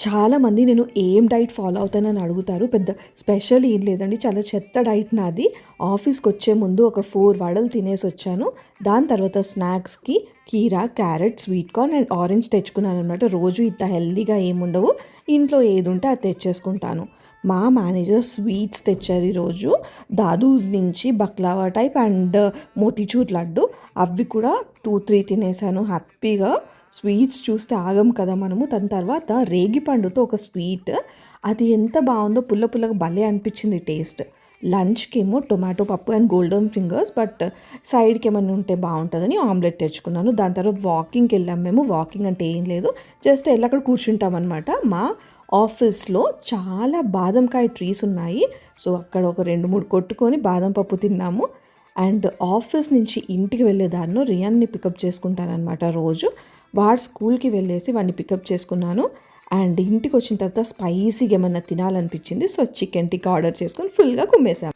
చాలామంది నేను ఏం డైట్ ఫాలో అవుతానని అడుగుతారు. పెద్ద స్పెషల్ ఏం లేదండి. చాలా చెత్త డైట్ నాది. ఆఫీస్కి వచ్చే ముందు ఒక 4 వడలు తినేసి వచ్చాను. దాని తర్వాత స్నాక్స్కి కీరా, carrot, sweet corn and orange తెచ్చుకున్నాను అనమాట. రోజు ఇంత హెల్దీగా ఏముండవు, ఇంట్లో ఏది ఉంటే అది తెచ్చేసుకుంటాను. మా మేనేజర్ స్వీట్స్ తెచ్చారు ఈరోజు. దాదూస్ నుంచి baklava type and motichoor laddu, అవి కూడా 2-3 తినేసాను హ్యాపీగా. స్వీట్స్ చూస్తే ఆగం కదా మనము. దాని తర్వాత రేగి పండుతో ఒక స్వీట్, అది ఎంత బాగుందో, పుల్ల పుల్లగా భలే అనిపించింది టేస్ట్. లంచ్కి ఏమో టొమాటో పప్పు అండ్ గోల్డెన్ ఫింగర్స్, బట్ సైడ్కి ఏమైనా ఉంటే బాగుంటుందని ఆమ్లెట్ తెచ్చుకున్నాను. దాని తర్వాత వాకింగ్కి వెళ్ళాం మేము. వాకింగ్ అంటే ఏం లేదు, జస్ట్ వెళ్ళి అక్కడ కూర్చుంటాం అనమాట. మా ఆఫీస్లో చాలా బాదంకాయ ట్రీస్ ఉన్నాయి. సో అక్కడ ఒక 2-3 కొట్టుకొని బాదం పప్పు తిన్నాము. అండ్ ఆఫీస్ నుంచి ఇంటికి వెళ్ళేదాన్ని రియాన్ని పికప్ చేసుకుంటానమాట రోజు. వాడు స్కూల్కి వెళ్ళేసి వాడిని పికప్ చేసుకున్నాను. అండ్ ఇంటికి వచ్చిన తర్వాత స్పైసీగా ఏమన్నా తినాలనిపించింది. సో చికెన్ టిక్కా ఆర్డర్ చేసుకొని ఫుల్గా కుమ్మేసాం.